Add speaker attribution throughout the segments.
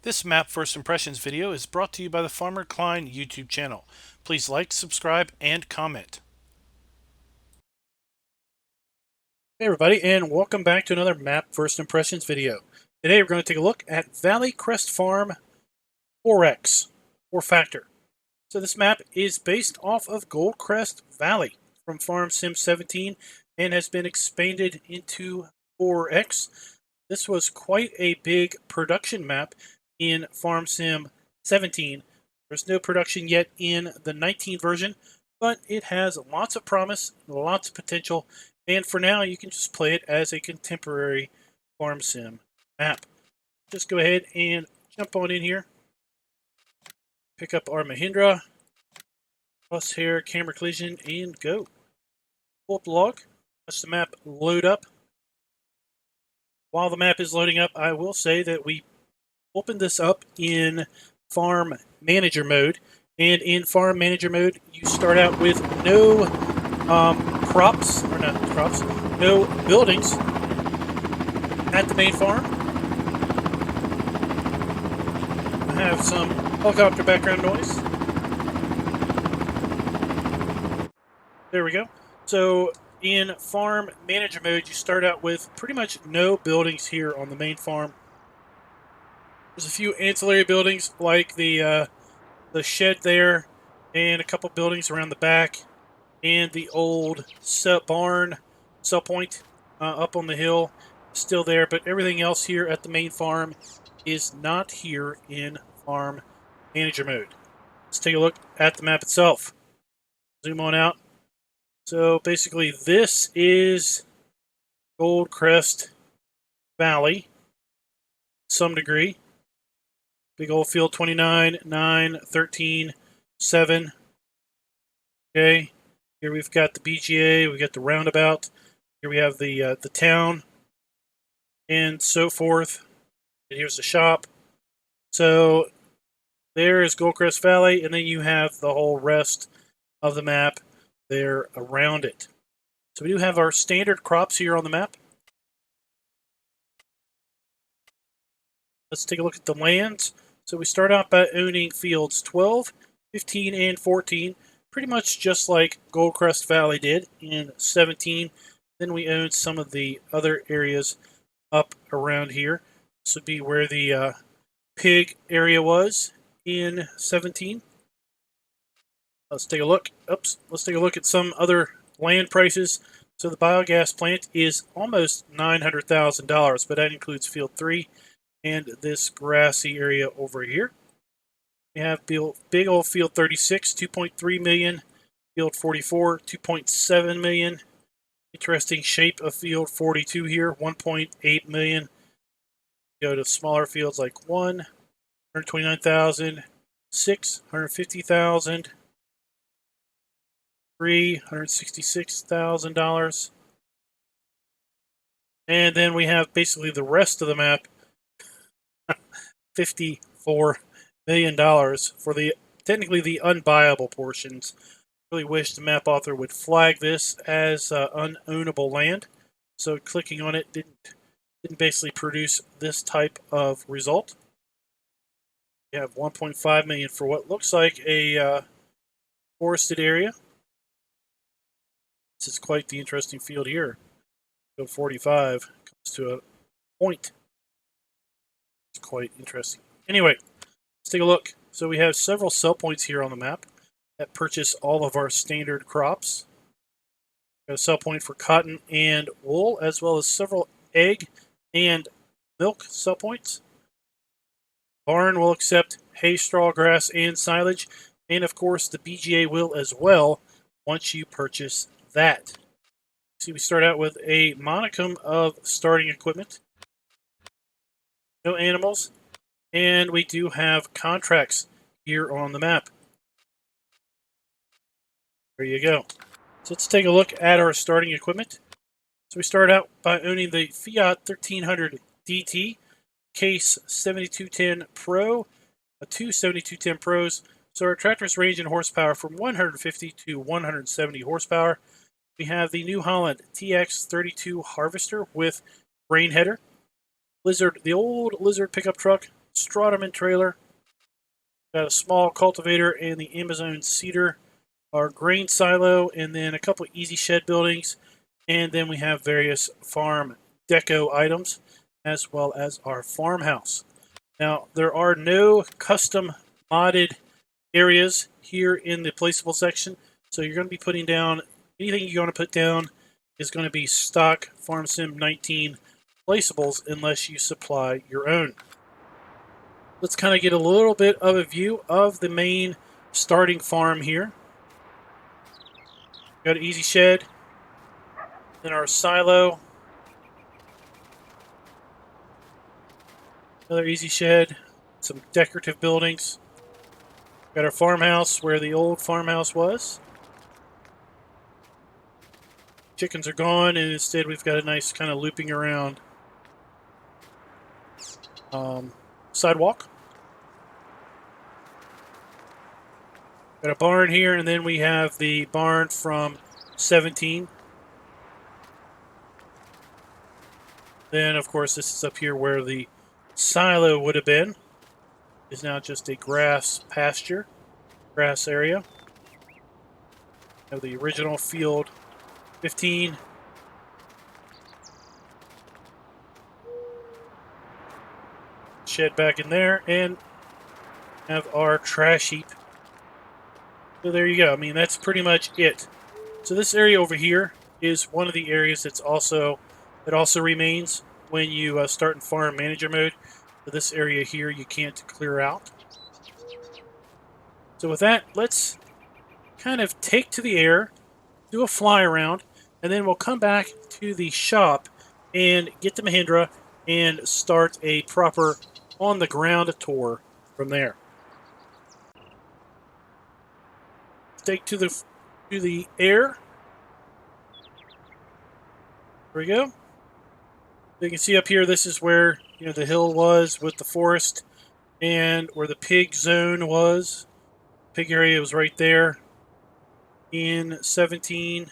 Speaker 1: This map first impressions video is brought to you by the Farmer Klein YouTube channel. Please like, subscribe, and comment. Hey everybody, and welcome back to another map first impressions video. Today we're going to take a look at Valley Crest Farm 4X, 4-factor. So this map is based off of Goldcrest Valley from Farm Sim 17 and has been expanded into 4X. This was quite a big production map in Farm Sim 17. There's no production yet in the 19 version, but it has lots of promise, lots of potential, and for now you can just play it as a contemporary Farm Sim map. Just go ahead and jump on in here, pick up our Mahindra, plus hair, camera collision, and go. Pull up the log, watch the map load up. While the map is loading up, I will say that we opened this up in Farm Manager mode, and in Farm Manager mode, you start out with no no buildings at the main farm. I have some helicopter background noise. There we go. So in Farm Manager mode, you start out with pretty much no buildings here on the main farm. There's a few ancillary buildings like the shed there, and a couple buildings around the back, and the old barn sell point up on the hill still there, but everything else here at the main farm is not here in Farm Manager mode. Let's take a look at the map itself. Zoom on out. So basically this is Goldcrest Valley to some degree. Big old field 29, 9, 13, 7. Okay. Here we've got the BGA, we've got the roundabout. Here we have the town, and so forth. And here's the shop. So there is Goldcrest Valley, and then you have the whole rest of the map there around it. So we do have our standard crops here on the map. Let's take a look at the lands. So we start out by owning fields 12, 15, and 14. Pretty much just like Goldcrest Valley did in 17. Then we own some of the other areas up around here. This would be where the pig area was in 17. Let's take a look. Let's take a look at some other land prices. So the biogas plant is almost $900,000, but that includes field 3 and this grassy area over here. We have big old field 36, 2.3 million. Field 44, 2.7 million. Interesting shape of field 42 here, 1.8 million. Go to smaller fields like 129,000, 6, 150,000, 3, $166,000. And then we have basically the rest of the map, $54 million for the technically the unbuyable portions. Really wish the map author would flag this as unownable land, so clicking on it didn't basically produce this type of result. We have 1.5 million for what looks like a forested area. This is quite the interesting field here. Field 45 comes to a point. It's quite interesting. Anyway, let's take a look. So we have several sell points here on the map that purchase all of our standard crops. Got a sell point for cotton and wool, as well as several egg and milk sell points. Barn will accept hay, straw, grass, and silage, and of course the BGA will as well once you purchase that. See, we start out with a monicum of starting equipment. No animals, and we do have contracts here on the map. There you go. So let's take a look at our starting equipment. So we start out by owning the Fiat 1300 DT, case 7210 Pro, two 7210 Pros. So our tractors range in horsepower from 150 to 170 horsepower. We have the New Holland TX32 Harvester with grain header. Lizard, the old Lizard pickup truck, Straterman trailer. Got a small cultivator and the Amazon cedar. Our grain silo, and then a couple easy shed buildings. And then we have various farm deco items, as well as our farmhouse. Now, there are no custom modded areas here in the placeable section, so you're going to be putting down, anything you're going to put down is going to be stock Farm Sim 19 placeables unless you supply your own. Let's kind of get a little bit of a view of the main starting farm here. Got an easy shed, then our silo, another easy shed, some decorative buildings. Got our farmhouse where the old farmhouse was. Chickens are gone, and instead we've got a nice kind of looping around sidewalk. Got a barn here, and then we have the barn from 17. Then, of course, this is up here where the silo would have been. Is now just a grass pasture, grass area. Of the original field 15. Shed back in there, and have our trash heap. So there you go. I mean, that's pretty much it. So this area over here is one of the areas that also remains when you start in farm manager mode. So this area here you can't clear out. So with that, let's kind of take to the air, do a fly around, and then we'll come back to the shop and get the Mahindra and start a proper on the ground tour from there. Take to the air. There we go. You can see up here, this is where the hill was with the forest, and where the pig zone was. Pig area was right there in 17.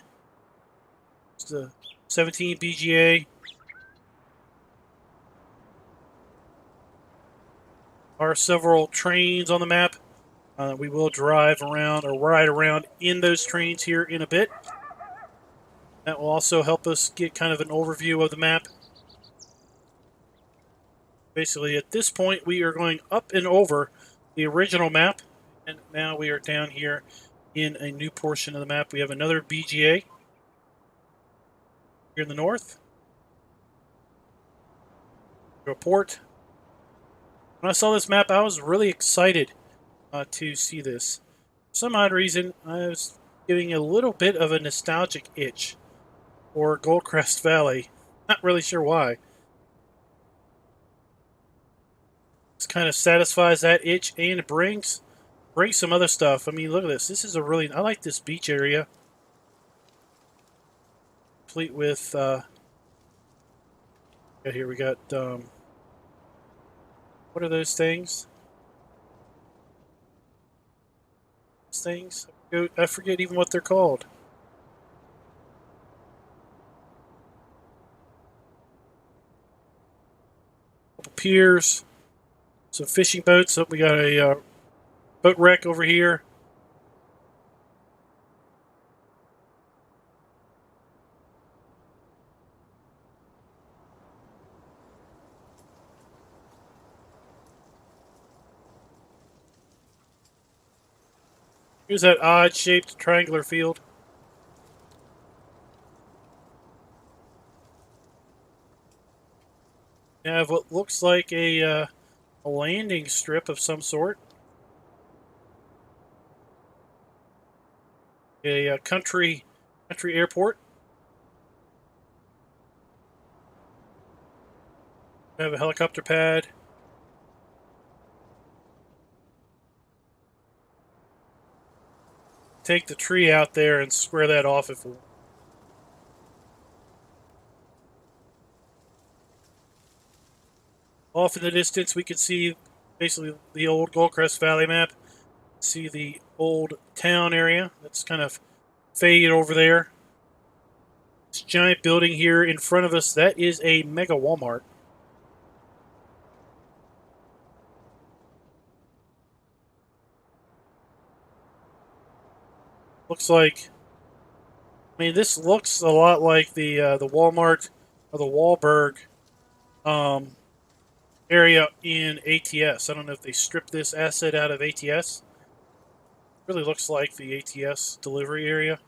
Speaker 1: It's the 17 BGA. There are several trains on the map. We will drive around or ride around in those trains here in a bit. That will also help us get kind of an overview of the map. Basically, at this point, we are going up and over the original map, and now we are down here in a new portion of the map. We have another BGA here in the north. A port. When I saw this map, I was really excited to see this. For some odd reason, I was getting a little bit of a nostalgic itch for Crest Valley. Not really sure why. This kind of satisfies that itch and brings some other stuff. I mean, look at this. This is a really... I like this beach area. Complete with... here we got... what are those things? Things? I forget even what they're called. Couple piers. Some fishing boats. Oh, we got a boat wreck over here. Here's that odd-shaped triangular field. You have what looks like a landing strip of some sort. A country airport. We have a helicopter pad. Take the tree out there and square that off if we want. Off in the distance, we can see basically the old Crest Valley map. See the old town area that's kind of faded over there. This giant building here in front of us, that is a mega Walmart. Looks like, I mean, this looks a lot like the Walmart or the Wahlberg um, area in ATS. I don't know if they stripped this asset out of ATS. Really looks like the ATS delivery area.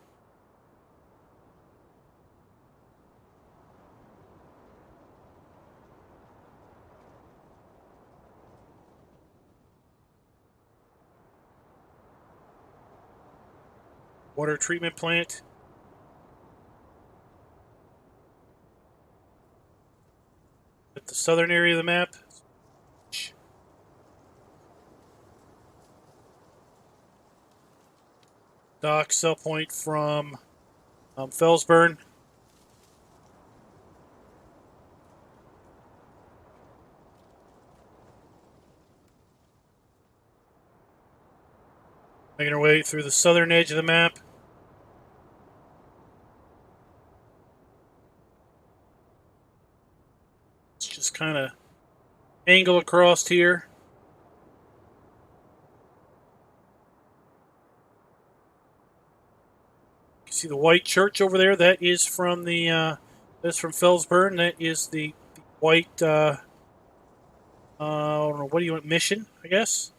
Speaker 1: Water treatment plant. At the southern area of the map. Dock sell point from Felsburn. Making our way through the southern edge of the map. Let's just kind of angle across here. You can see the white church over there. That is from that's from Felsburn. That is the white. I don't know, what do you want? Mission, I guess.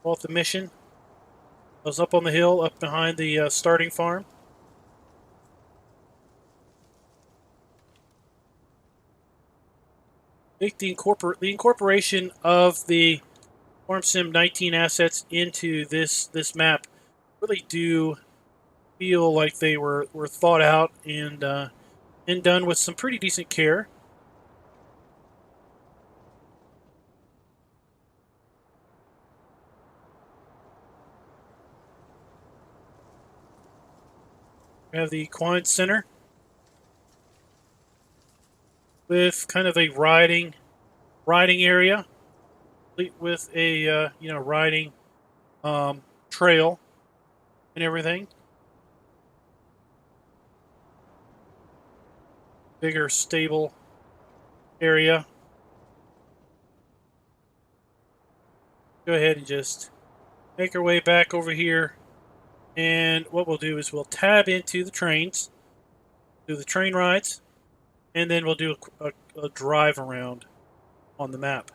Speaker 1: Call it the mission. I was up on the hill, up behind the starting farm. I think the incorporation of the Farm Sim 19 assets into this map really do feel like they were thought out and done with some pretty decent care. We have the Klein Center with kind of a riding area, complete with a riding trail and everything. Bigger stable area. Go ahead and just make our way back over here. And what we'll do is we'll tab into the trains, do the train rides, and then we'll do a drive around on the map.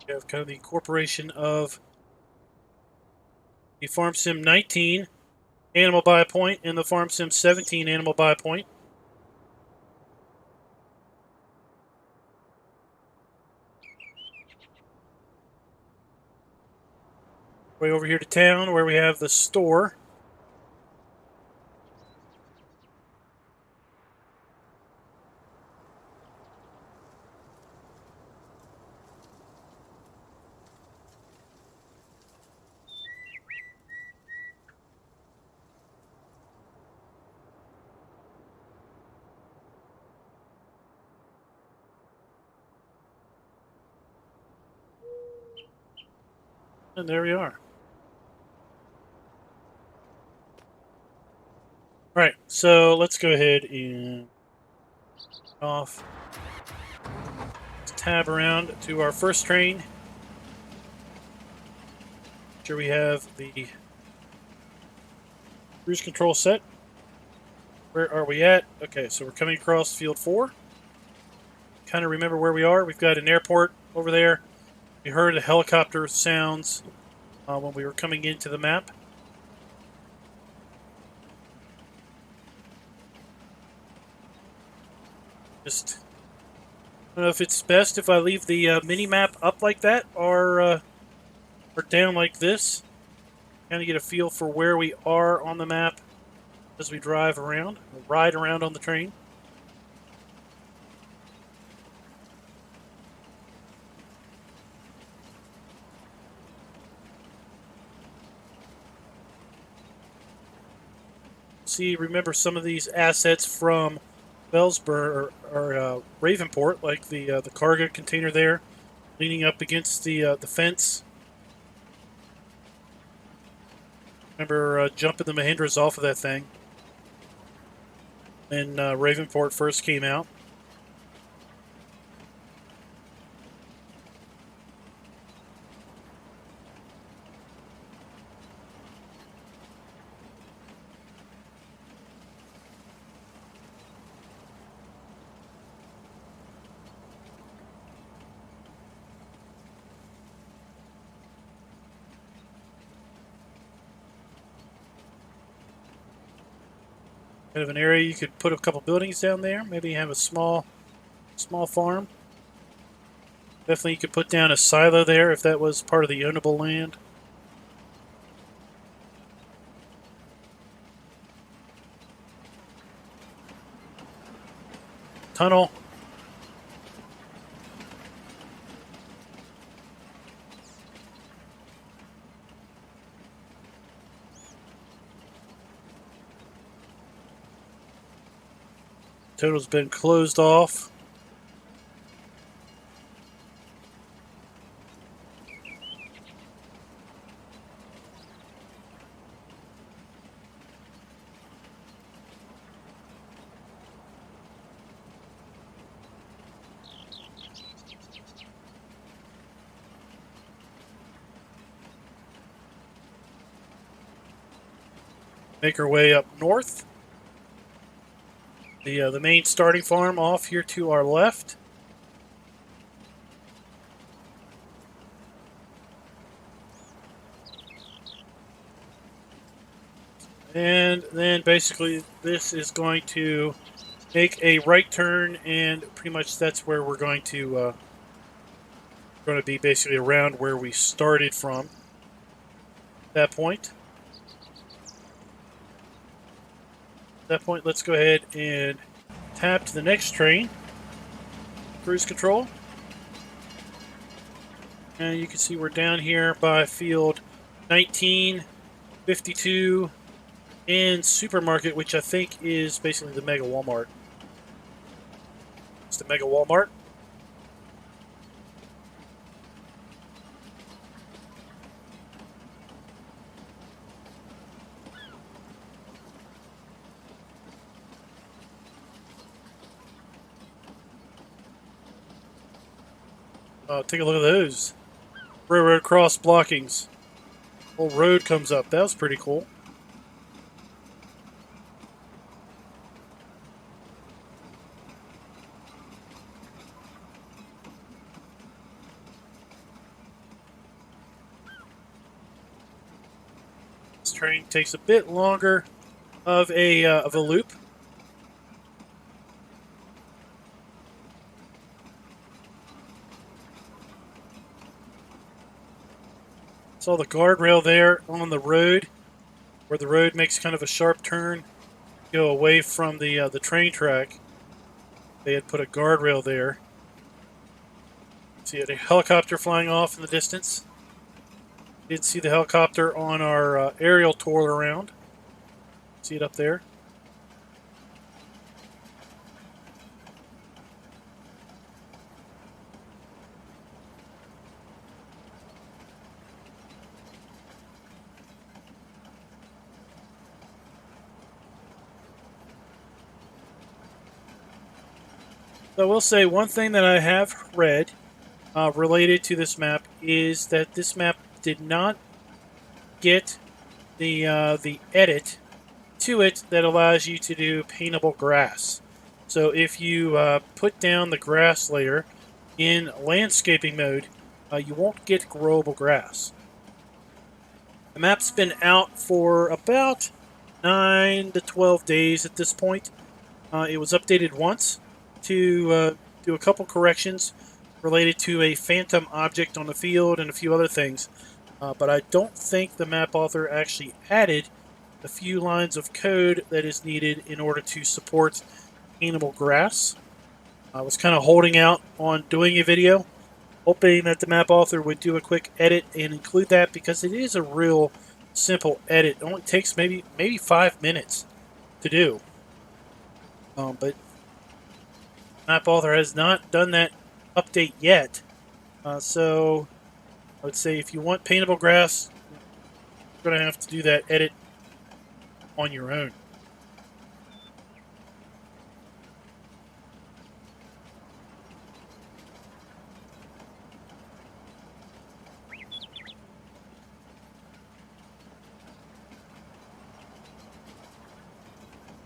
Speaker 1: We have kind of the incorporation of the Farm Sim 19 animal buy point and the Farm Sim 17 animal buy point. Way over here to town where we have the store. And there we are. Right, so let's go ahead and off. Let's tab around to our first train. Make sure we have the cruise control set. Where are we at? Okay, so we're coming across field 4. Kind of remember where we are. We've got an airport over there. We heard the helicopter sounds when we were coming into the map. Just, I don't know if it's best if I leave the mini-map up like that or down like this. Kind of get a feel for where we are on the map as we drive around, or ride around on the train. See, remember some of these assets from Bellsburg or Ravenport, like the cargo container there. leaning up against the fence. Remember jumping the Mahindras off of that thing when Ravenport first came out. Kind of an area you could put a couple buildings down there. Maybe have a small farm. Definitely you could put down a silo there if that was part of the ownable land. Tunnel. Tunnel's been closed off. Make our way up north. The main starting farm off here to our left. And then basically this is going to make a right turn, and pretty much that's where we're going to be, basically around where we started from at that point. At that point, let's go ahead and tap to the next train. Cruise control. And you can see we're down here by field 19, 52, and Supermarket, which I think is basically the Mega Walmart. It's the Mega Walmart. Take a look at those. Railroad cross blockings. Whole road comes up. That was pretty cool. This train takes a bit longer of a loop. Saw the guardrail there on the road, where the road makes kind of a sharp turn, go away from the train track. They had put a guardrail there. See a helicopter flying off in the distance. Did see the helicopter on our aerial tour around. See it up there. So I will say one thing that I have read related to this map is that this map did not get the edit to it that allows you to do paintable grass. So if you put down the grass layer in landscaping mode, you won't get growable grass. The map's been out for about 9 to 12 days at this point. It was updated once to do a couple corrections related to a phantom object on the field and a few other things. But I don't think the map author actually added a few lines of code that is needed in order to support paintable grass. I was kind of holding out on doing a video, hoping that the map author would do a quick edit and include that, because it is a real simple edit. It only takes maybe 5 minutes to do. But map author has not done that update yet. So I would say if you want paintable grass, you're going to have to do that edit on your own.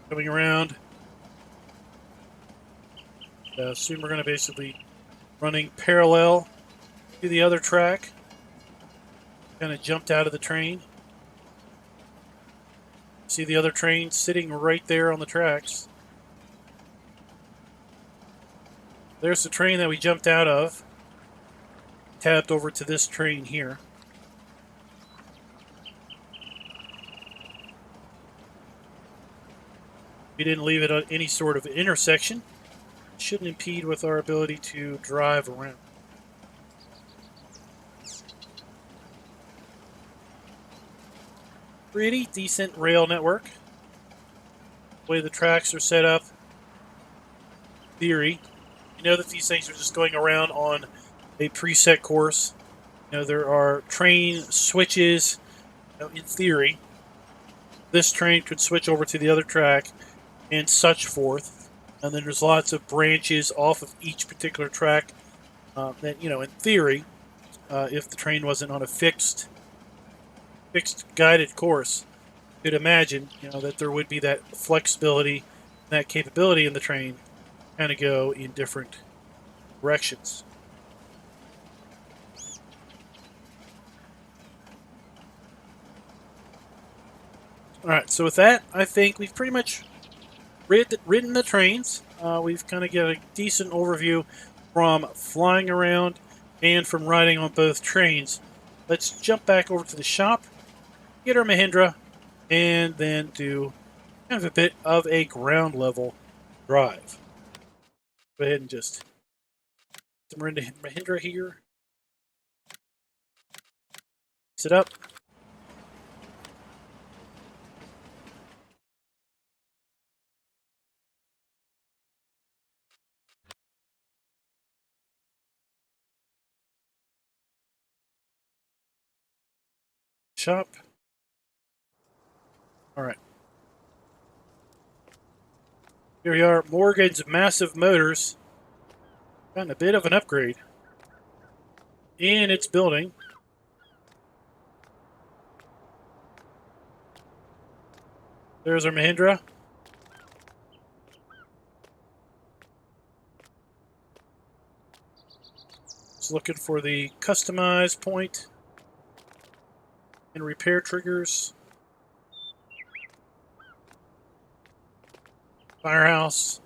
Speaker 1: Coming around. Soon we're going to basically running parallel to the other track. Kind of jumped out of the train. See the other train sitting right there on the tracks. There's the train that we jumped out of. Tabbed over to this train here. We didn't leave it at any sort of intersection. It shouldn't impede with our ability to drive around. Pretty decent rail network. The way the tracks are set up. Theory. You know that these things are just going around on a preset course. You know, there are train switches. You know, in theory, this train could switch over to the other track and such forth. And then there's lots of branches off of each particular track that, you know, in theory, if the train wasn't on a fixed guided course, you could imagine, you know, that there would be that flexibility, that capability in the train kind of go in different directions. Alright, so with that, I think we've pretty much ridden the trains. We've kind of got a decent overview from flying around and from riding on both trains. Let's jump back over to the shop, get our Mahindra, and then do kind of a bit of a ground level drive. Go ahead and just put the Mahindra here. Sit up. Shop. Alright. Here we are, Morgan's massive motors. Gotten a bit of an upgrade in its building. There's our Mahindra. Just looking for the customize point and repair triggers. Firehouse.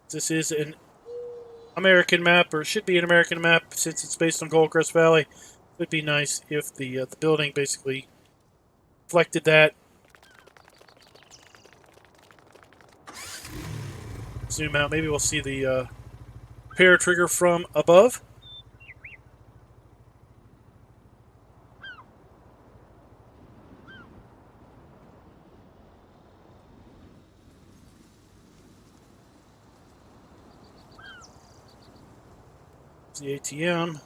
Speaker 1: This is an American map, or should be an American map since it's based on Gold Crest Valley. It would be nice if the building basically reflected that. Zoom out. Maybe we'll see the repair trigger from above. The ATM.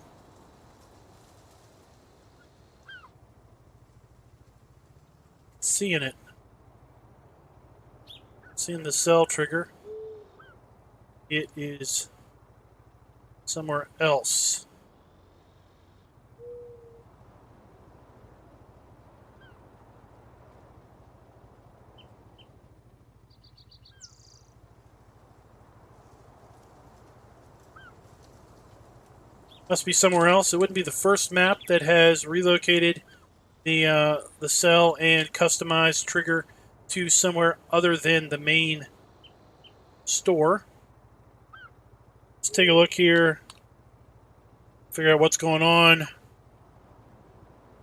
Speaker 1: Seeing it. Seeing the cell trigger. It is somewhere else. Must be somewhere else. It wouldn't be the first map that has relocated the cell and customized trigger to somewhere other than the main store. Let's take a look here. Figure out what's going on.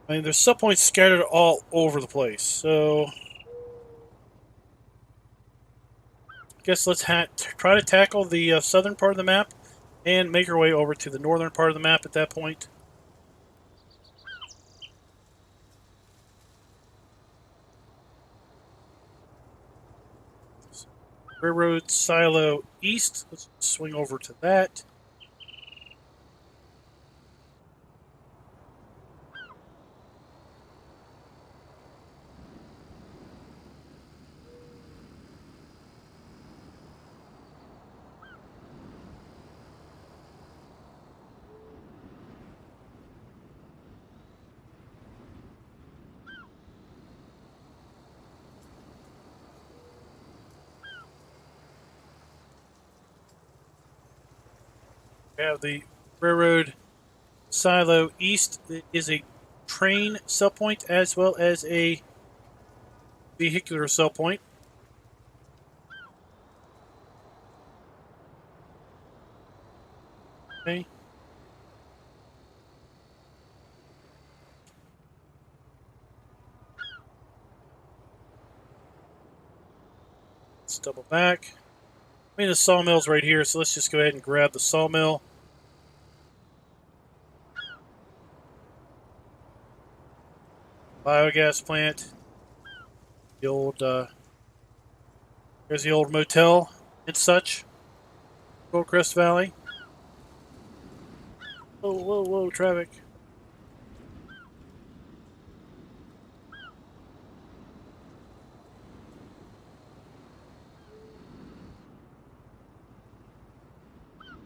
Speaker 1: I mean, there's sub points scattered all over the place. So, I guess let's try to tackle the southern part of the map and make our way over to the northern part of the map at that point. Railroad Silo East. Let's swing over to that. We have the Railroad Silo East. It is a train sell point as well as a vehicular sell point. Okay. Let's double back. I mean, the sawmill's right here, so let's just go ahead and grab the sawmill. Biogas plant. The old, there's the old motel and such. Old Crest Valley. Whoa, whoa, whoa, traffic.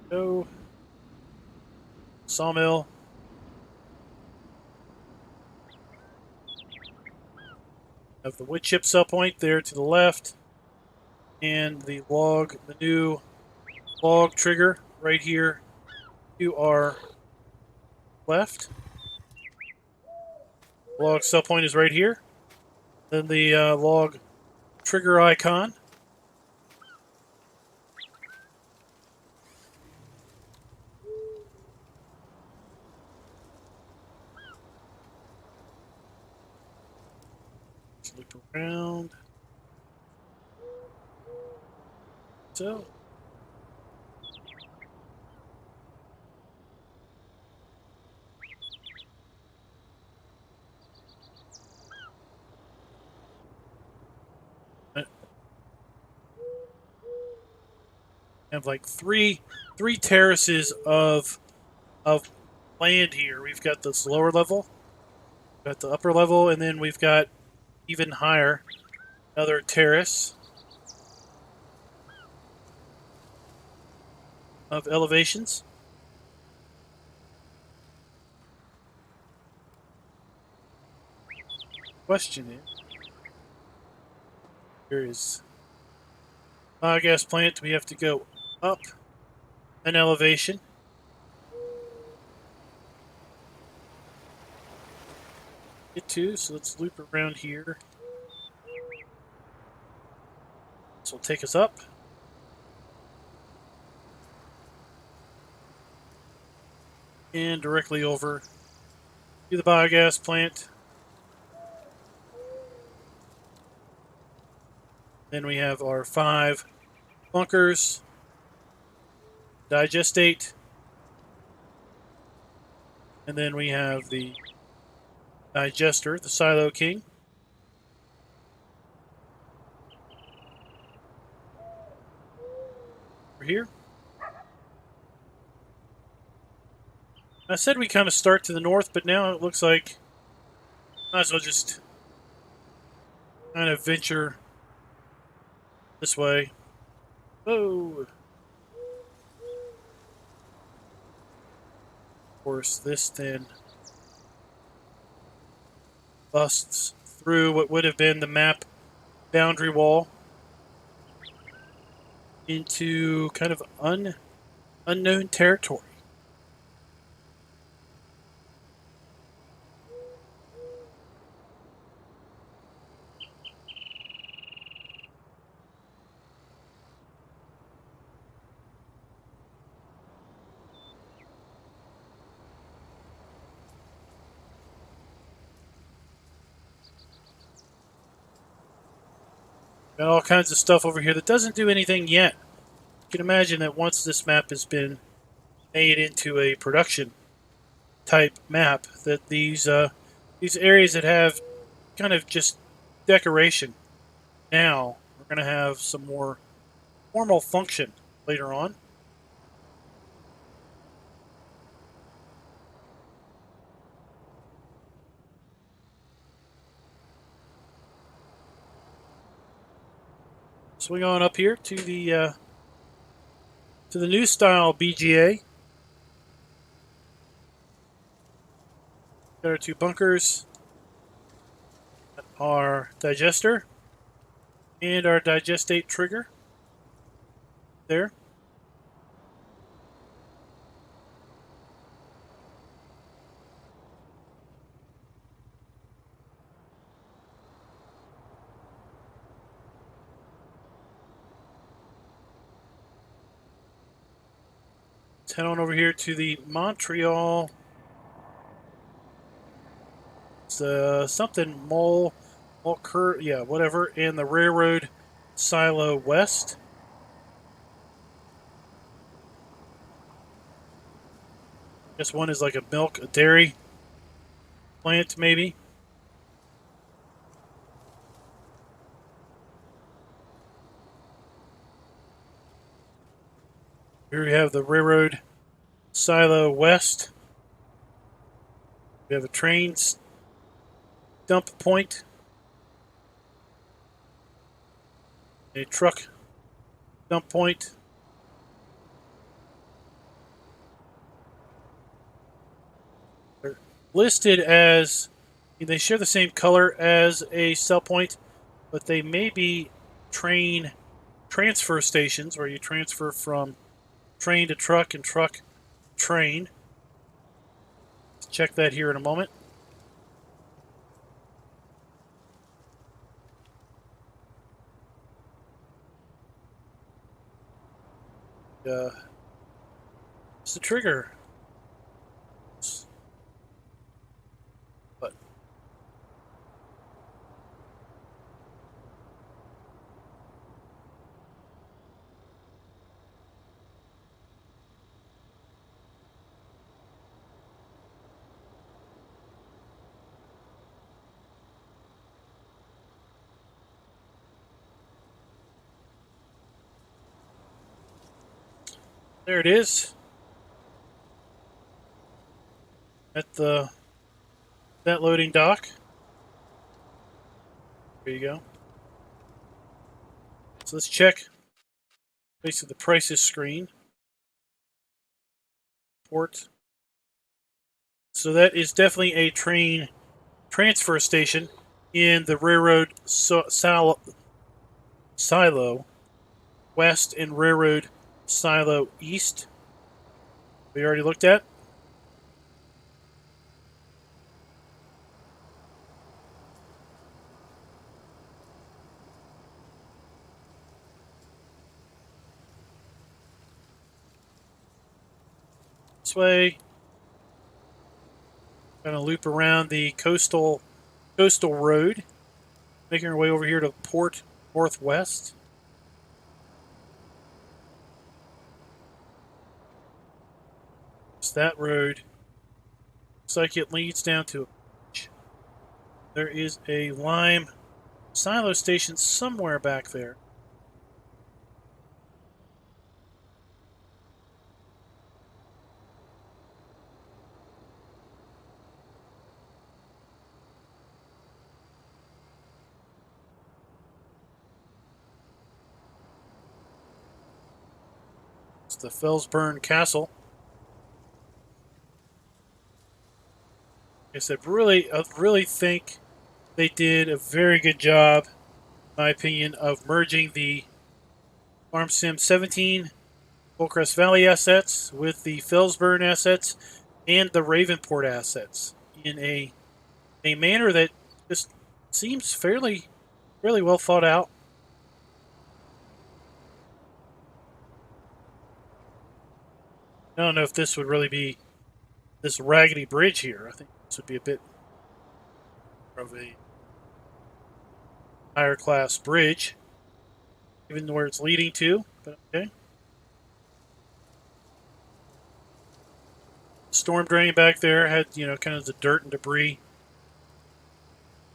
Speaker 1: Go. Sawmill. Have the wood chip sell point there to the left. And the new log trigger right here to our left. Log sell point is right here. Then the log trigger icon. Let's loop around. So. Have like three terraces of land here. We've got this lower level, we've got the upper level, and then we've got even higher another terrace of elevations. Question is, here is biogas plant. We have to go up an elevation. Get to, so let's loop around here. This will take us up. And directly over to the biogas plant. Then we have our 5 bunkers, digestate, and then we have the digester, the Silo King. Over here. I said we kind of start to the north, but now it looks like might as well just kind of venture this way. Whoa! Of course, this then busts through what would have been the map boundary wall into kind of unknown territory. Got all kinds of stuff over here that doesn't do anything yet. You can imagine that once this map has been made into a production type map, that these areas that have kind of just decoration now are going to have some more formal function later on. Swing on up here to the new style BGA. Got our two bunkers, our digester, and our digestate trigger there. Let's head on over here to the Montreal. It's something mole, yeah, whatever, and the railroad silo west. This one is like a dairy plant, maybe. Here we have the railroad silo west. We have a train dump point, a truck dump point. They're listed as, they share the same color as a sell point, but they may be train transfer stations where you transfer from train to truck and truck train. Let's check that here in a moment. It's the trigger. But there it is. At that loading dock. There you go. So let's check basically the prices screen. Port. So that is definitely a train transfer station in the railroad silo west and railroad silo east. We already looked at. This way, gonna loop around the coastal road, making our way over here to Port Northwest. It's that road. Looks like it leads down to a beach. There is a lime silo station somewhere back there. It's the Felsburn Castle. I said, I really think they did a very good job, in my opinion, of merging the Farm Sim 17 Crest Valley assets with the Felsburn assets and the Ravenport assets in a manner that just seems fairly well thought out. I don't know if this would really be this raggedy bridge here. I think this would be a bit of a higher class bridge, even where it's leading to, but okay. Storm drain back there had, kind of the dirt and debris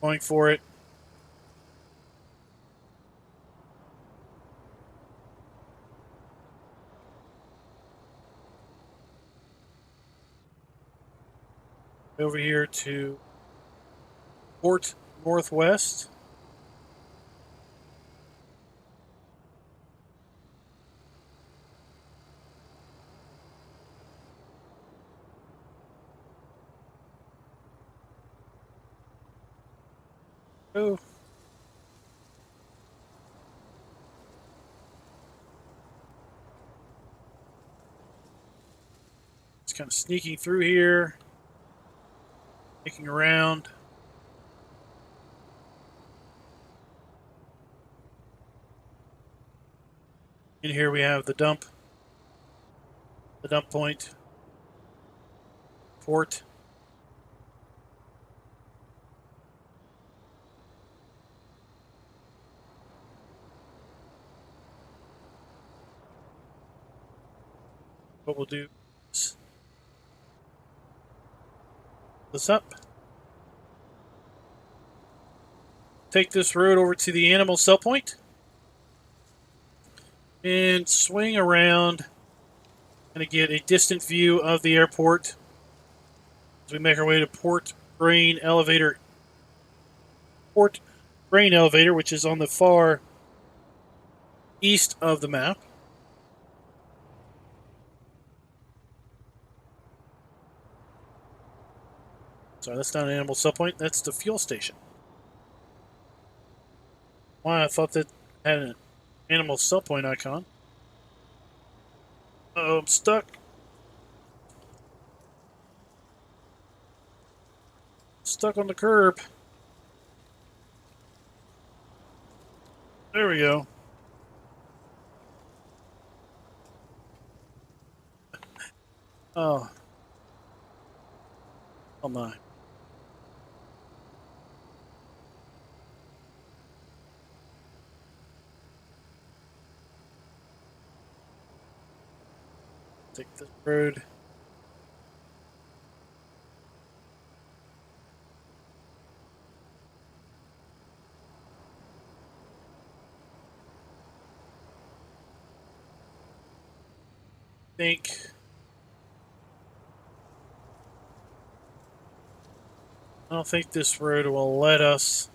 Speaker 1: going for it. Over here to Port Northwest. Oh. It's kind of sneaking through here, making around. In here we have the dump point, port. What we'll do is this up. Take this road over to the animal sell point and swing around and get a distant view of the airport as we make our way to Port Grain Elevator, which is on the far east of the map. Sorry, that's not an animal sell point. That's the fuel station. Why, I thought that had an animal sell point icon. Uh-oh, I'm stuck. Stuck on the curb. There we go. Oh. Oh my. Take this road. I don't think this road will let us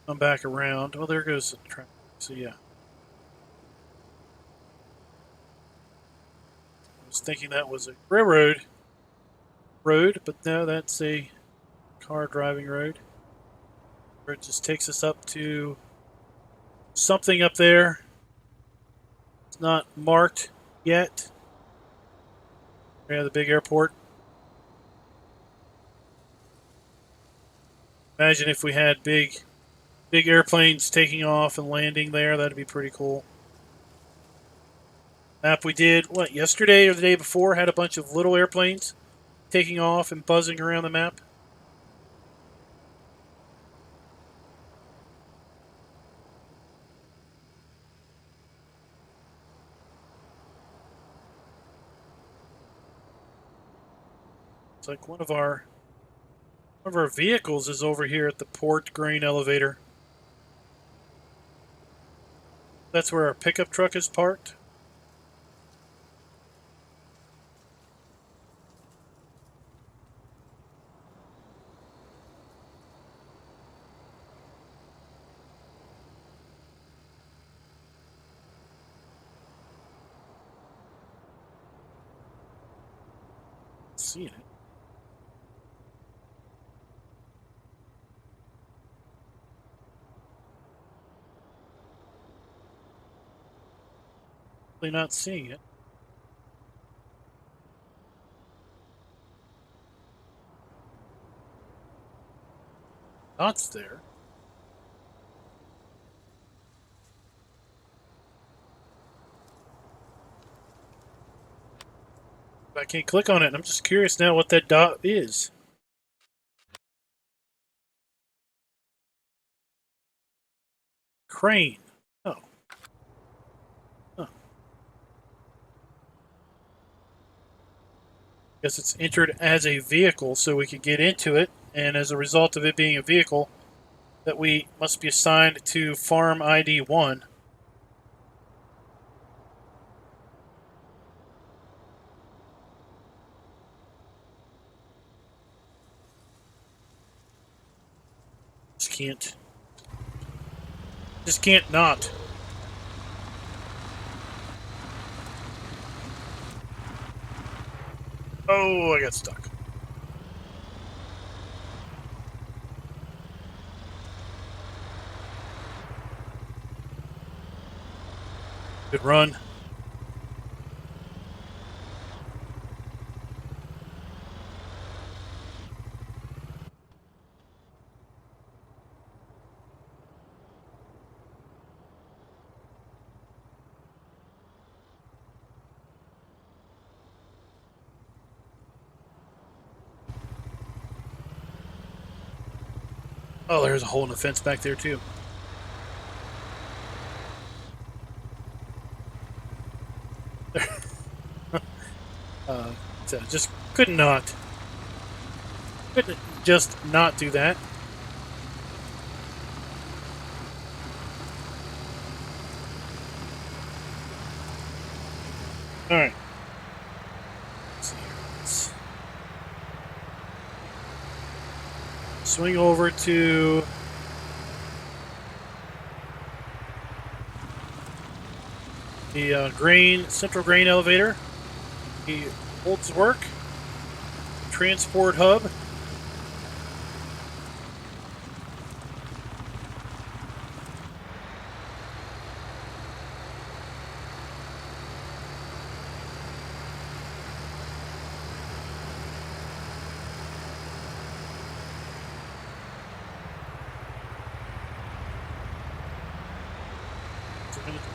Speaker 1: come back around. Well, there goes the traffic. So yeah. I was thinking that was a railroad road, but no, that's a car driving road. It just takes us up to something up there. It's not marked yet. We have the big airport. Imagine if we had big airplanes taking off and landing there. That'd be pretty cool. Map we did, what, yesterday or the day before, had a bunch of little airplanes taking off and buzzing around the map. It's like one of our vehicles is over here at the Port Grain Elevator. That's where our pickup truck is parked. Seeing it. Really not seeing it. Not there. I can't click on it. I'm just curious now what that dot is. Crane. Oh. Huh. Guess it's entered as a vehicle so we can get into it, and as a result of it being a vehicle, that we must be assigned to Farm ID 1. Just can't not. Oh, I got stuck. Good run. Oh, there's a hole in the fence back there, too. So just couldn't just not do that. All right. Let's see here. Let's swing over to the central grain elevator. He holds work. Transport hub.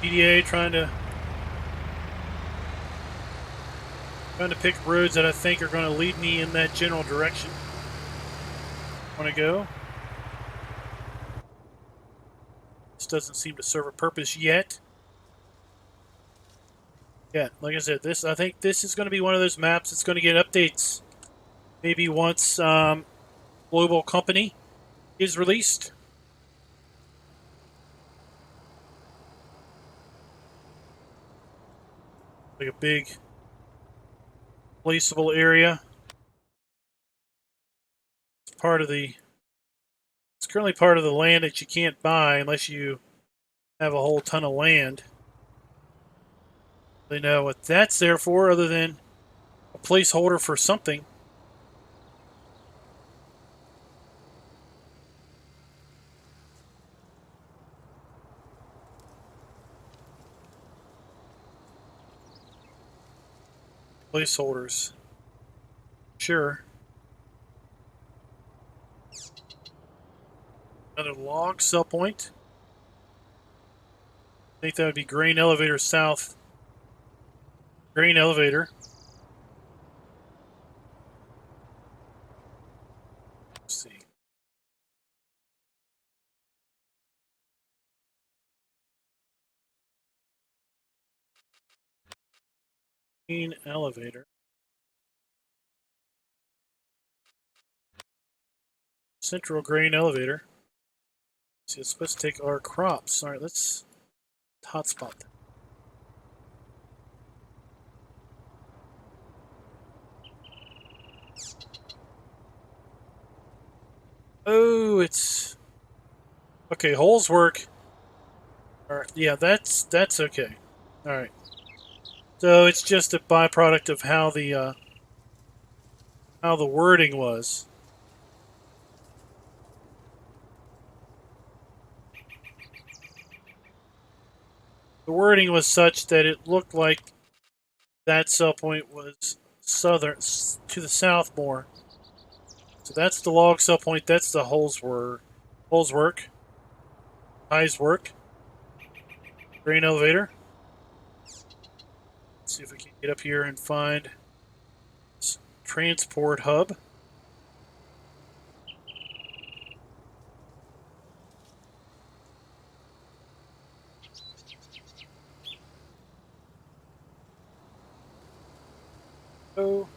Speaker 1: PDA trying to pick roads that I think are going to lead me in that general direction I want to go. This doesn't seem to serve a purpose yet. Yeah, like I said, I think this is going to be one of those maps that's going to get updates. Maybe once Global Company is released. Like a big placeable area. It's currently part of the land that you can't buy unless you have a whole ton of land. They know what that's there for other than a placeholder for something. Placeholders. Sure. Another log sell point. I think that would be grain elevator south. Grain elevator. Let's see. Grain elevator. Central grain elevator. See, it's supposed to take our crops. All right, let's hotspot them. Oh, it's okay. Holes work. All right, yeah, that's okay. All right. So it's just a byproduct of how the wording was. The wording was such that it looked like that sell point was southern to the south more. So that's the log sell point. That's the holes work. Eyes work. Grain elevator. Let's see if we can get up here and find this transport hub. Oh.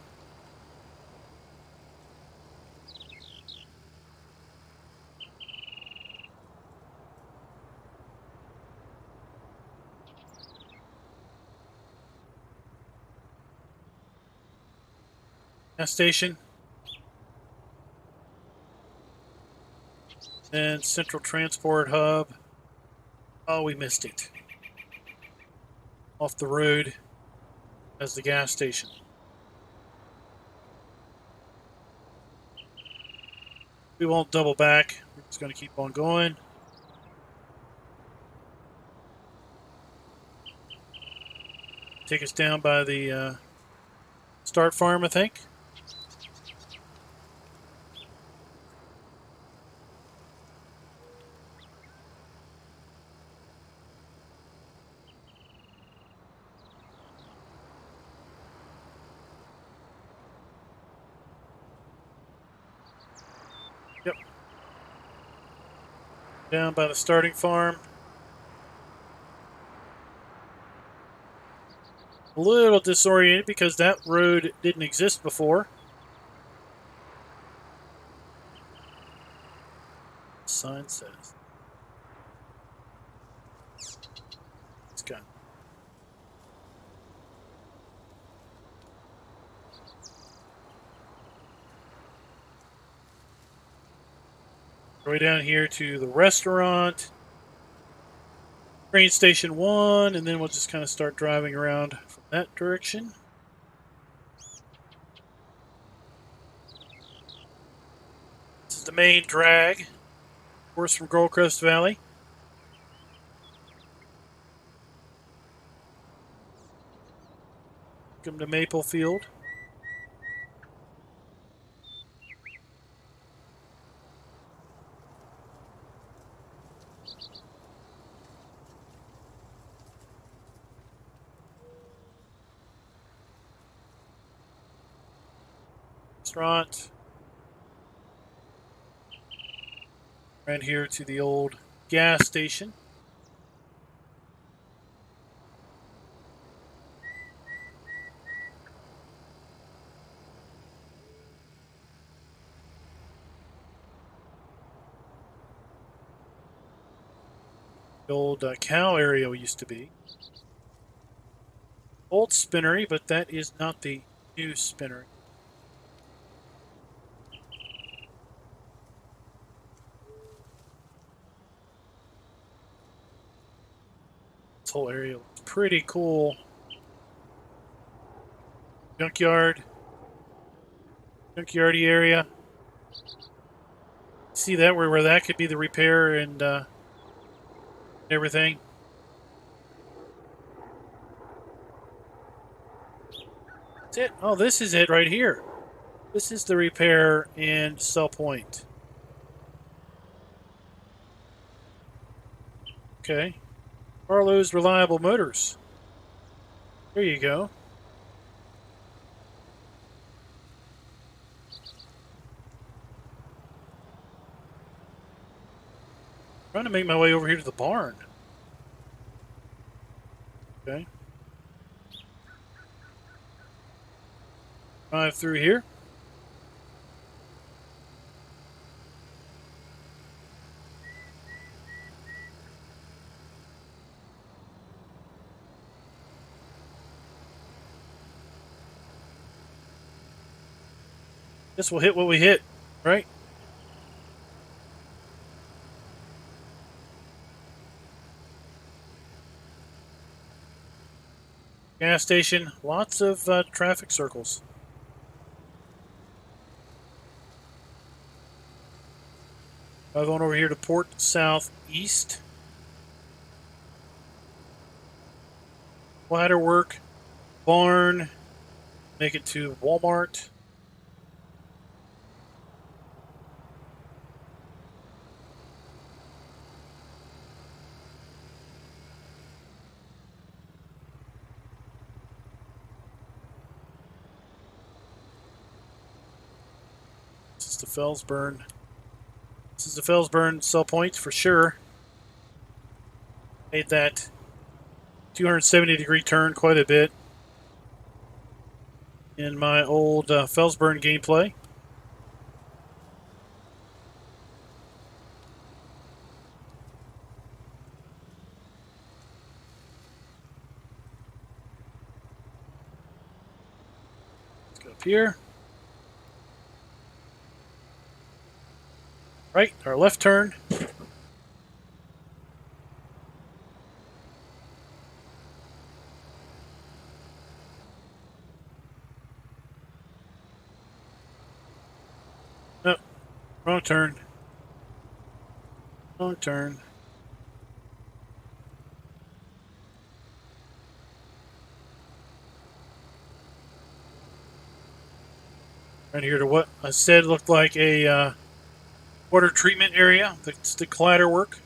Speaker 1: Gas station. Then Central Transport Hub. Oh, we missed it. Off the road as the gas station. We won't double back. We're just going to keep on going. Take us down by the start farm, I think. Yep. Down by the starting farm. A little disoriented because that road didn't exist before. The sign says. It's got. Way down here to the restaurant. Train station 1, and then we'll just kind of start driving around from that direction. This is the main drag, of course, from Crest Valley. Welcome to Maplefield. Restaurant. Right here to the old gas station. The old cow area we used to be. Old spinnery, but that is not the new spinnery. This whole area looks pretty cool. Junkyardy area. See that where that could be the repair and everything. That's it. Oh, this is it right here. This is the repair and sell point. Okay. Carlo's Reliable Motors. There you go. Trying to make my way over here to the barn. Okay. Drive through here. Guess we'll hit what we hit, right? Gas station, lots of traffic circles. Drive on over here to Port Southeast. Ladder work, barn, make it to Walmart. This is the Fellsburn. This is the Fellsburn sell point for sure. Made that 270-degree turn quite a bit in my old Fellsburn gameplay. Let's go up here. right or left turn. No, wrong turn. Wrong turn. Right here to what I said looked like a water treatment area. That's the cladder work.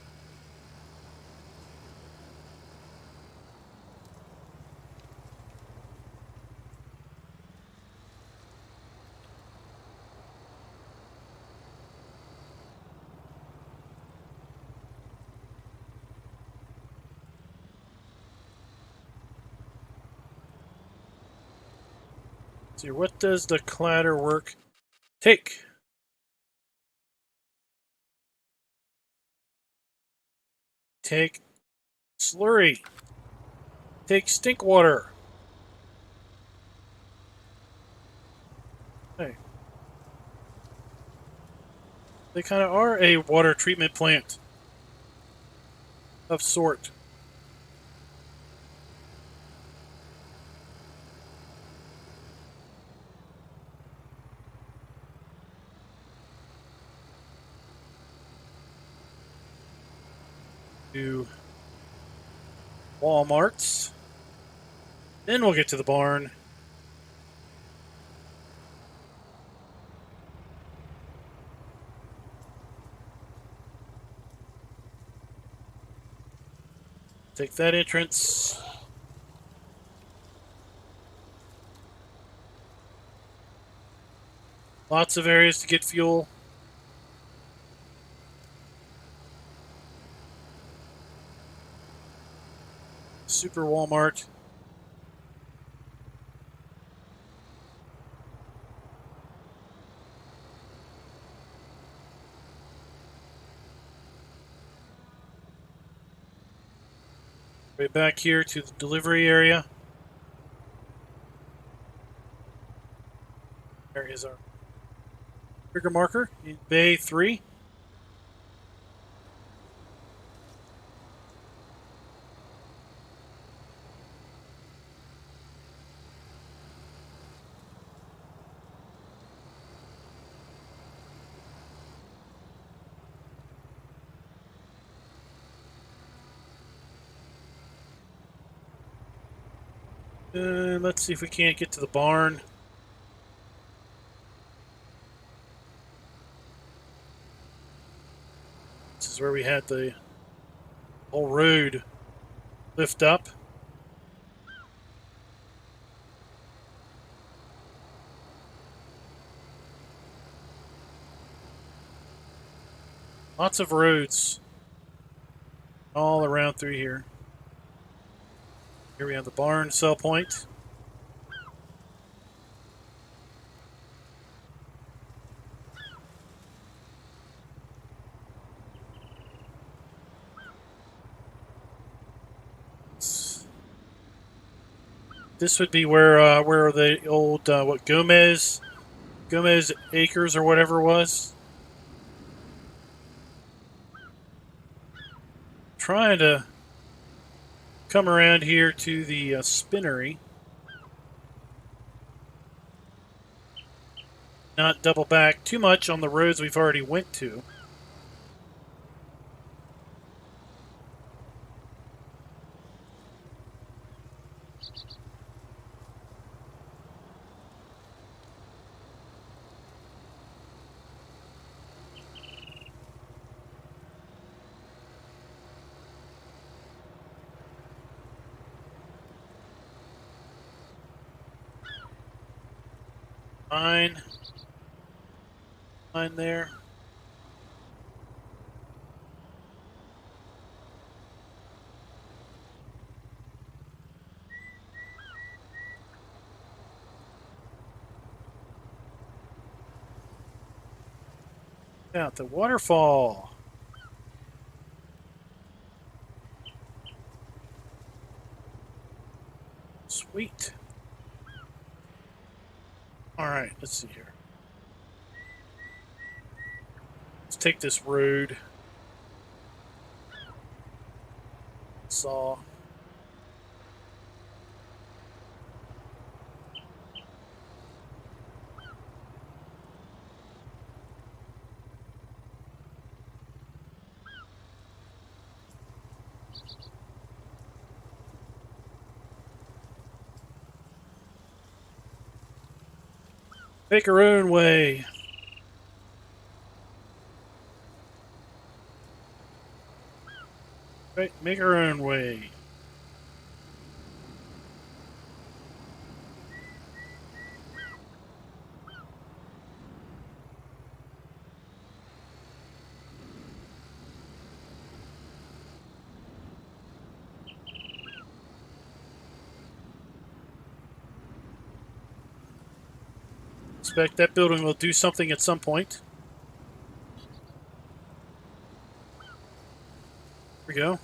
Speaker 1: Let's see, what does the cladder work take? Take slurry. Take stink water. Hey. They kind of are a water treatment plant of sort. To Walmart's. Then we'll get to the barn. Take that entrance. Lots of areas to get fuel. Super Walmart. Right back here to the delivery area. There is our trigger marker in Bay 3. Let's see if we can't get to the barn. This is where we had the whole road lift up. Lots of roads all around through here. Here we have the barn sell point. This would be where the old what Gomez Acres or whatever was. Trying to come around here to the spinnery. Not double back too much on the roads we've already went to. Fine. Fine there. Out the waterfall. Sweet. All right, let's see here. Let's take this road. Saw. Make our own way. Right, make our own way. Expect that building will do something at some point. Here we go.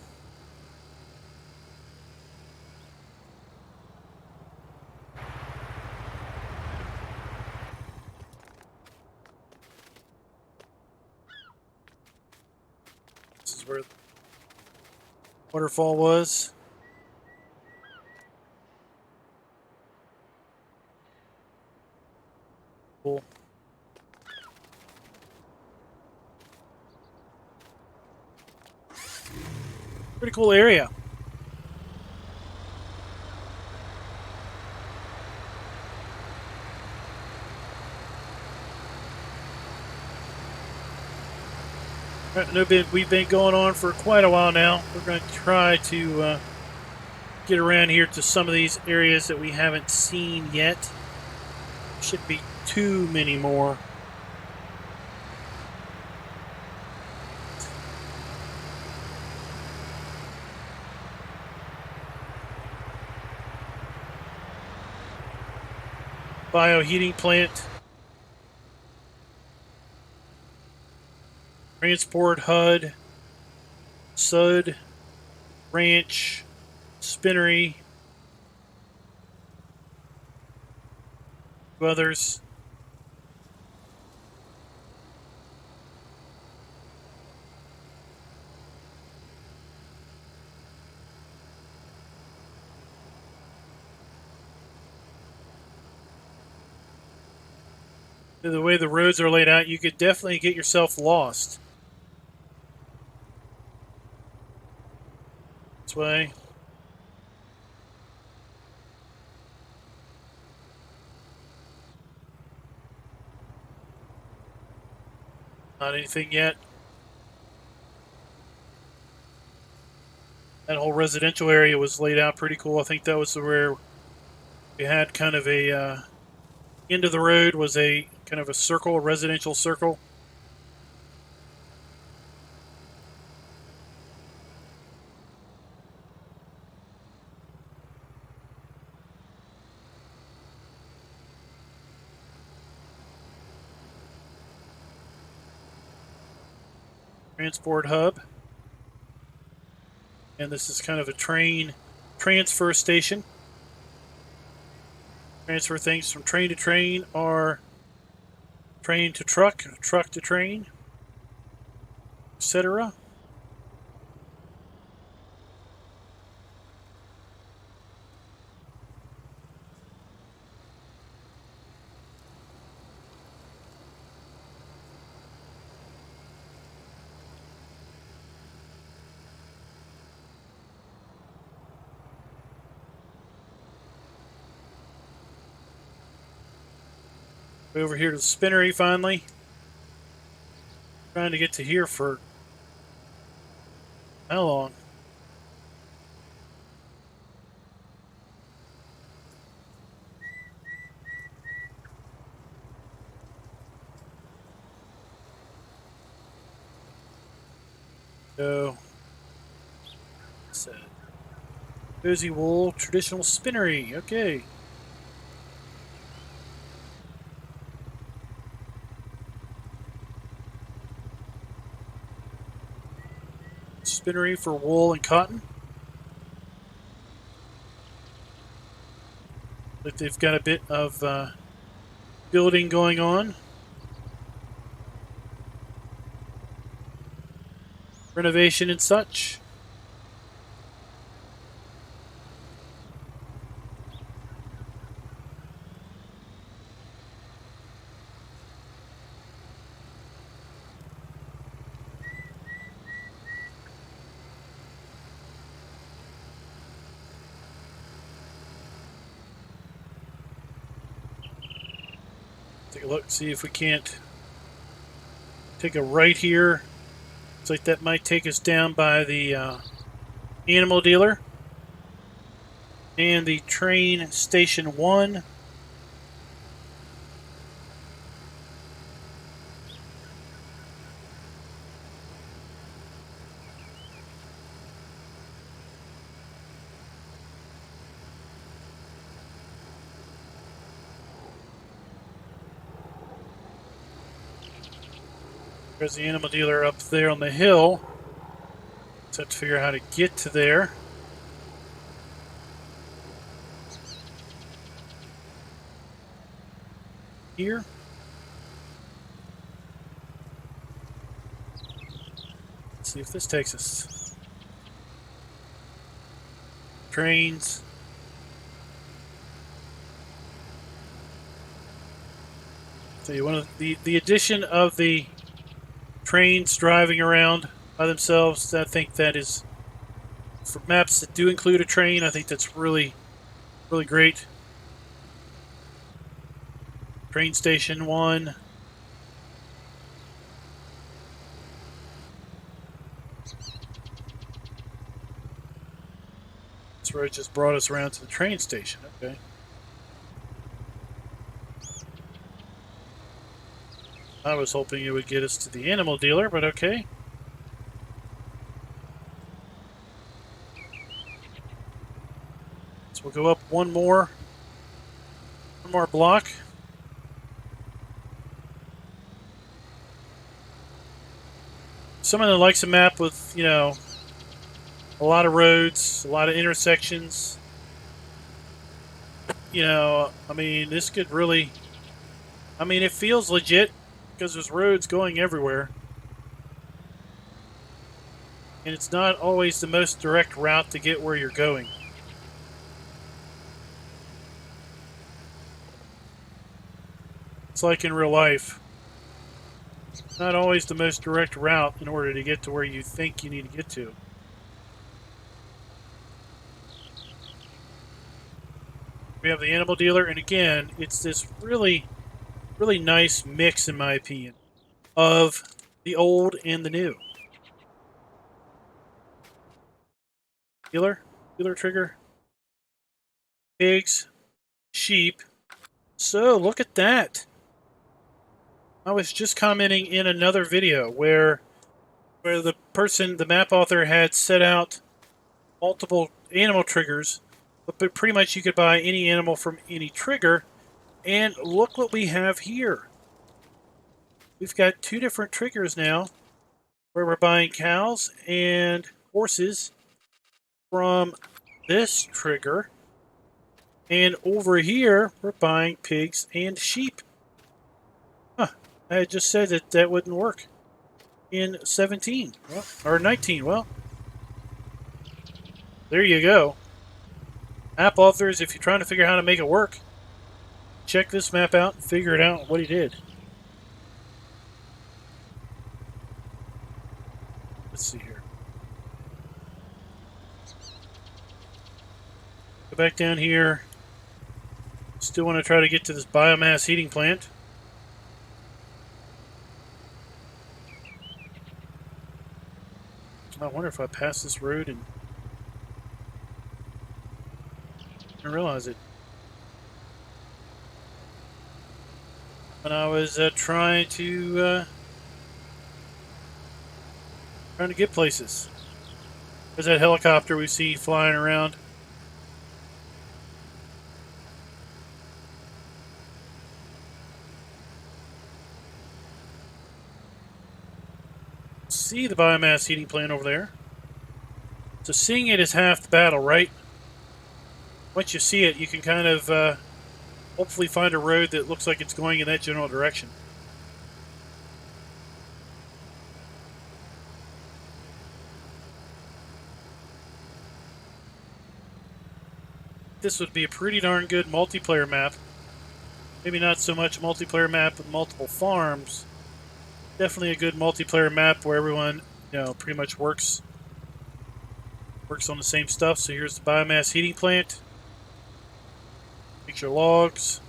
Speaker 1: This is where the waterfall was. Cool. Pretty cool area. I know we've been going on for quite a while now. We're going to try to get around here to some of these areas that we haven't seen yet. Shouldn't be too many more. Bioheating plant. Transport HUD. SUD. Ranch. Spinnery. Others. The way the roads are laid out, you could definitely get yourself lost. This way. Not anything yet. That whole residential area was laid out pretty cool. I think that was where we had kind of a end of the road was a kind of a circle, a residential circle. Transport hub. And this is kind of a train transfer station. Transfer things from train to train or train to truck, truck to train, etc. Over here to the spinnery finally. Trying to get to here for how long? So, cozy wool traditional spinnery. Okay. Spinnery for wool and cotton. But they've got a bit of building going on. renovation and such. Take a look, see if we can't take a right here. Looks like that might take us down by the animal dealer and the train station 1. There's the animal dealer up there on the hill. Just have to figure out how to get to there. Here. Let's see if this takes us. Trains. Tell you, one of the addition of the trains driving around by themselves, I think that is, for maps that do include a train, I think that's really, really great. Train station 1. This road just brought us around to the train station. Okay. I was hoping it would get us to the animal dealer, but okay. So we'll go up one more block. Someone that likes a map with, you know, a lot of roads, a lot of intersections. You know, I mean, this could really, I mean, it feels legit because there's roads going everywhere. And it's not always the most direct route to get where you're going. It's like in real life. It's not always the most direct route in order to get to where you think you need to get to. We have the animal dealer, and again, it's this really, really nice mix, in my opinion, of the old and the new. Dealer trigger, pigs, sheep. So look at that. I was just commenting in another video where the person, the map author, had set out multiple animal triggers, but pretty much you could buy any animal from any trigger. And look what we have here. We've got 2 different triggers now where we're buying cows and horses from this trigger. And over here, we're buying pigs and sheep. Huh. I had just said that that wouldn't work in 17. Well, or 19. Well, there you go. Map authors, if you're trying to figure out how to make it work, check this map out and figure it out what he did. Let's see here. Go back down here. Still want to try to get to this biomass heating plant. I wonder if I pass this road and didn't realize it. When I was trying to get places. There's that helicopter we see flying around. See the biomass heating plant over there. So seeing it is half the battle, right? Once you see it, you can kind of hopefully find a road that looks like it's going in that general direction. this would be a pretty darn good multiplayer map. Maybe not so much a multiplayer map with multiple farms. Definitely a good multiplayer map where everyone, pretty much works on the same stuff. So here's the biomass heating plant. Picture logs.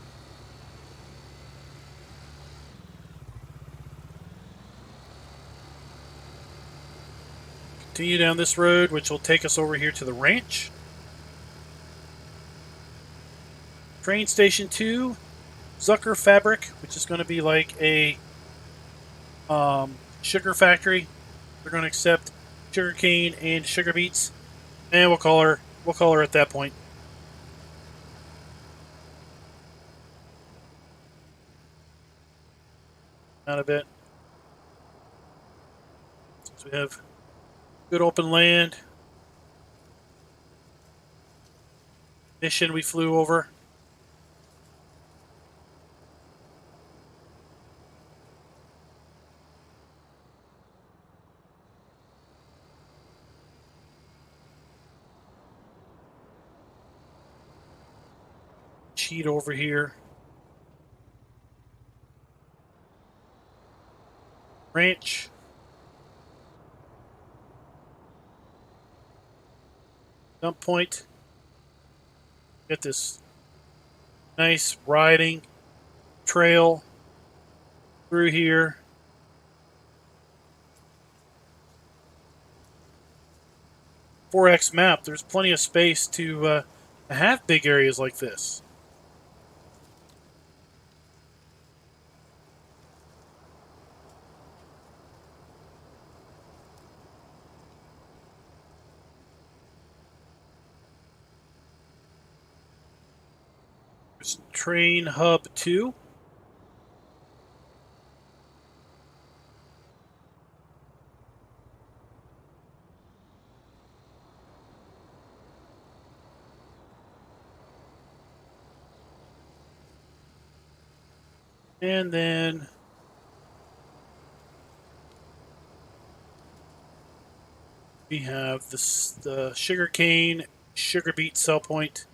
Speaker 1: Continue down this road, which will take us over here to the ranch. Train station 2, Zucker Fabric, which is going to be like a sugar factory. They're going to accept sugar cane and sugar beets, and we'll call her at that point. Not a bit. So we have good open land. Mission we flew over. Cheat over here. Ranch. Dump point. Get this nice riding trail through here. .4x map. There's plenty of space to have big areas like this. There's Train Hub 2. And then we have the sugarcane, sugar beet sell point.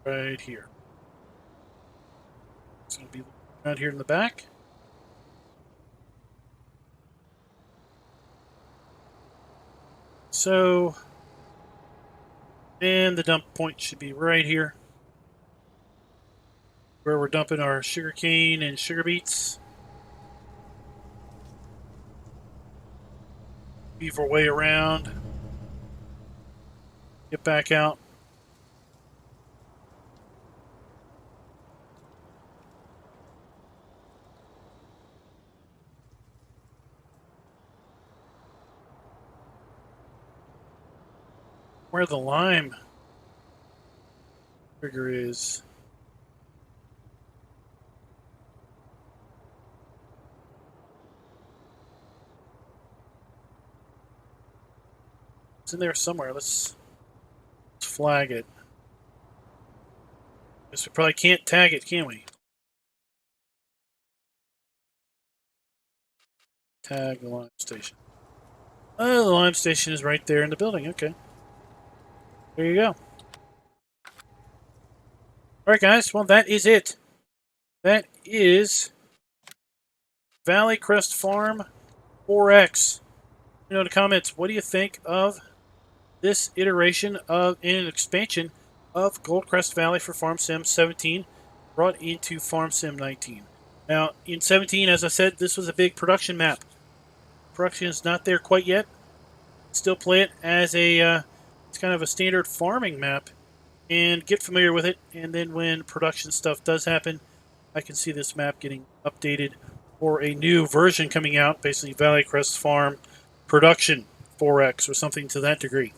Speaker 1: Right here. It's going to be around here in the back. So, and the dump point should be right here, where we're dumping our sugarcane and sugar beets. Weave our way around. Get back out. Where the lime trigger is. It's in there somewhere. Let's flag it. Guess we probably can't tag it, can we? Tag the lime station. Oh, the lime station is right there in the building. Okay. There you go. Alright, guys. Well, that is it. That is Valley Crest Farm 4X. In the comments, what do you think of this iteration of an expansion of Goldcrest Valley for Farm Sim 17 brought into Farm Sim 19? Now, in 17, as I said, this was a big production map. Production is not there quite yet. Still play it as it's kind of a standard farming map and get familiar with it. And then when production stuff does happen, I can see this map getting updated for a new version coming out, basically Valley Crest Farm Production 4X or something to that degree.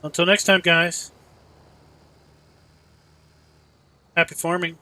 Speaker 1: Until next time, guys, happy farming.